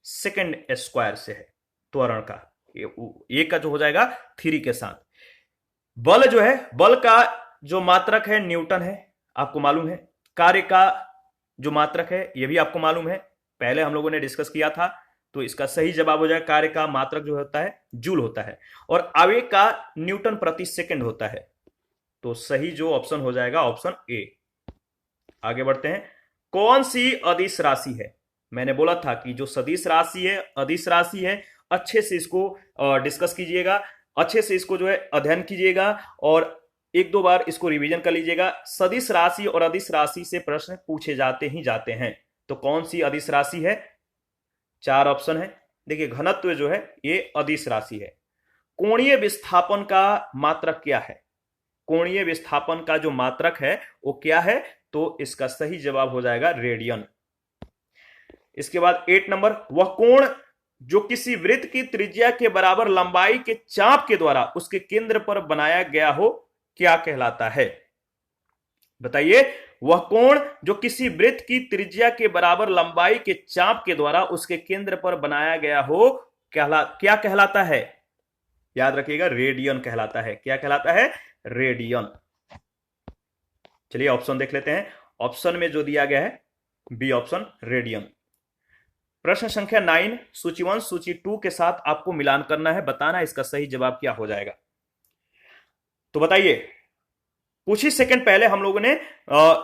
सेकंड स्क्वायर से है त्वरण का। ए का जो हो जाएगा 3 के साथ। बल जो है, बल का जो मात्रक है न्यूटन है, आपको मालूम है। कार्य का जो मात्रक है ये भी आपको मालूम है, पहले हम लोगों ने डिस्कस किया था। तो इसका सही जवाब हो जाएगा, कार्य का मात्रक जो होता है जूल होता है, और आवेग का न्यूटन प्रति सेकंड होता है। तो सही जो ऑप्शन हो जाएगा ऑप्शन ए। आगे बढ़ते हैं। कौन सी अदिश राशि है? मैंने बोला था कि जो सदिश राशि है, अदिश राशि है, अच्छे से इसको डिस्कस कीजिएगा, अच्छे से इसको जो है अध्ययन कीजिएगा और एक दो बार इसको रिवीजन कर लीजिएगा। सदिश राशि और अदिश राशि से प्रश्न पूछे जाते ही जाते हैं। तो कौन सी अदिश राशि है? 4 ऑप्शन है। देखिए, घनत्व जो है ये अदिश राशि है। कोणीय विस्थापन का मात्रक क्या है? कोणीय विस्थापन का जो मात्रक है वो क्या है? तो इसका सही जवाब हो जाएगा रेडियन। इसके बाद 8 नंबर, वह कोण जो किसी वृत्त की त्रिज्या के बराबर लंबाई के चाप के द्वारा उसके केंद्र पर बनाया गया हो क्या कहलाता है? बताइए, वह कोण जो किसी वृत्त की त्रिज्या के बराबर लंबाई के चाप के द्वारा उसके केंद्र पर बनाया गया हो क्या कहलाता है? याद रखिएगा, रेडियन कहलाता है। क्या कहलाता है? रेडियन। चलिए ऑप्शन देख लेते हैं। ऑप्शन में जो दिया गया है बी ऑप्शन, रेडियन। प्रश्न संख्या 9, सूची 1 सूची 2 के साथ आपको मिलान करना है, बताना इसका सही जवाब क्या हो जाएगा। तो बताइए, कुछ ही सेकंड पहले हम लोगों ने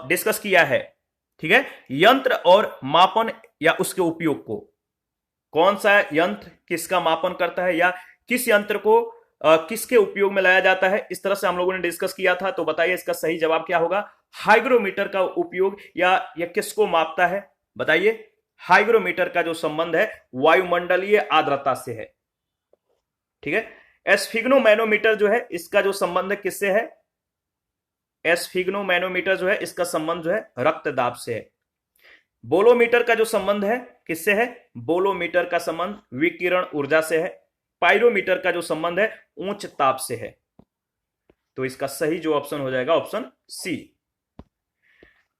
डिस्कस किया है, ठीक है, यंत्र और मापन या उसके उपयोग को। कौन सा यंत्र किसका मापन करता है या किस यंत्र को किसके उपयोग में लाया जाता है, इस तरह से हम लोगों ने डिस्कस किया था। तो बताइए इसका सही जवाब क्या होगा? हाइग्रोमीटर का उपयोग या किसको मापता है? बताइए, हाइग्रोमीटर का जो संबंध है वायुमंडलीय आर्द्रता से है, ठीक है। एस्फिग्नोमैनोमीटर जो है इसका जो संबंध किससे है? एस्फिग्नोमैनोमीटर जो है इसका संबंध जो है रक्तदाब से है। बोलोमीटर का जो संबंध है किससे है? बोलोमीटर का संबंध विकिरण ऊर्जा से है। पायरोमीटर का जो संबंध है उच्च ताप से है। तो इसका सही जो ऑप्शन हो जाएगा ऑप्शन सी।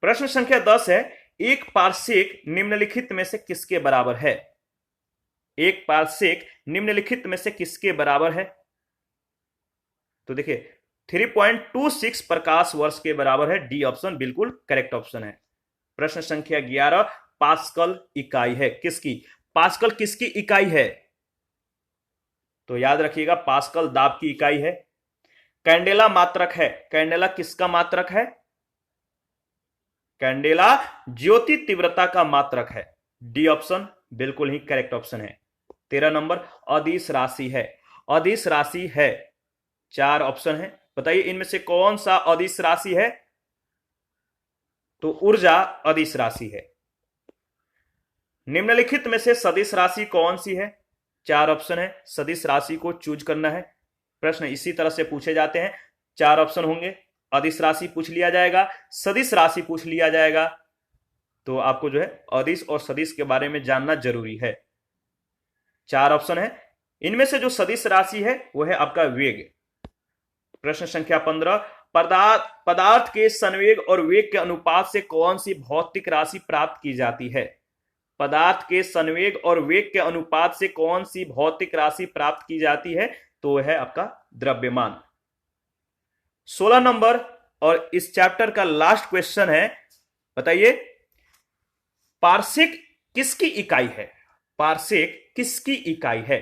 प्रश्न संख्या 10 है, एक पारसेक निम्नलिखित में से किसके बराबर है? एक पारसेक निम्नलिखित में से किसके बराबर है? तो देखिए 3.26 प्रकाश वर्ष के बराबर है। डी ऑप्शन बिल्कुल करेक्ट ऑप्शन है। प्रश्न संख्या 11, पास्कल इकाई है किसकी? पास्कल किसकी इकाई है? तो याद रखिएगा, पास्कल दाब की इकाई है। कैंडेला मात्रक है। कैंडेला किसका मात्रक है? कैंडेला ज्योति तीव्रता का मात्रक है। डी ऑप्शन बिल्कुल ही करेक्ट ऑप्शन है। 13 नंबर, अदिश राशि है। अदिश राशि है, 4 ऑप्शन है। बताइए इनमें से कौन सा अदिश राशि है? तो ऊर्जा अदिश राशि है। निम्नलिखित में से सदिश राशि कौन सी है? 4 ऑप्शन है। सदिश राशि को चूज करना है। प्रश्न इसी तरह से पूछे जाते हैं। 4 ऑप्शन होंगे। अदिश राशि पूछ लिया जाएगा, सदिश राशि पूछ लिया जाएगा। तो आपको जो है अदिश और सदिश के बारे में जानना जरूरी है। 4 ऑप्शन है। इनमें से जो सदिश राशि है वो है आपका वेग। प्रश्न संख्या 15, पदार्थ के संवेग और वेग के अनुपात से कौन सी भौतिक राशि प्राप्त की जाती है? पदार्थ के संवेग और वेग के अनुपात से कौन सी भौतिक राशि प्राप्त की जाती है? तो है आपका द्रव्यमान। 16 नंबर और इस चैप्टर का लास्ट क्वेश्चन है, बताइए पारसेक किसकी इकाई है? पारसेक किसकी इकाई है?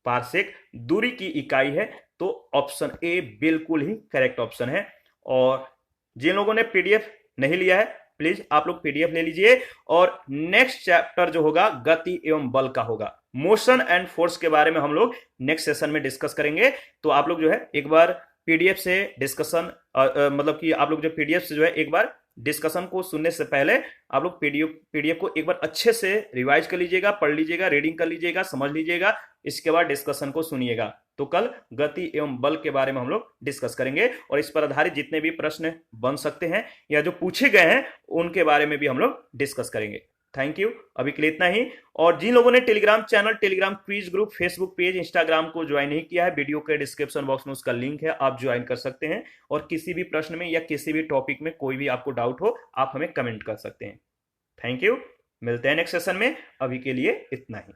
पारसेक दूरी की इकाई है। तो ऑप्शन ए बिल्कुल ही करेक्ट ऑप्शन है। और जिन लोगों ने पीडीएफ नहीं लिया है प्लीज आप लोग पीडीएफ ले लीजिए। और नेक्स्ट चैप्टर जो होगा गति एवं बल का होगा। मोशन एंड फोर्स के बारे में हम लोग नेक्स्ट सेशन में डिस्कस करेंगे। तो आप लोग जो है एक बार पीडीएफ से डिस्कशन मतलब कि आप लोग जो पीडीएफ से जो है एक बार डिस्कशन को सुनने से पहले आप लोग पीडीएफ को एक बार अच्छे से रिवाइज कर लीजिएगा, पढ़ लीजिएगा, रीडिंग कर लीजिएगा, समझ लीजिएगा। इसके बाद डिस्कशन को सुनिएगा। तो कल गति एवं बल के बारे में हम लोग डिस्कस करेंगे और इस पर आधारित जितने भी प्रश्न बन सकते हैं या जो पूछे गए हैं उनके बारे में भी हम लोग डिस्कस करेंगे। थैंक यू, अभी के लिए इतना ही। और जिन लोगों ने Telegram channel, Telegram quiz group, Facebook page, Instagram को ज्वाइन नहीं किया है, वीडियो के डिस्क्रिप्शन बॉक्स में उसका लिंक है, आप ज्वाइन कर सकते हैं। और किसी भी प्रश्न में या किसी भी टॉपिक में कोई भी आपको डाउट हो आप हमें कमेंट कर सकते हैं। थैंक यू, मिलते हैं नेक्स्ट सेशन में। अभी के लिए इतना ही।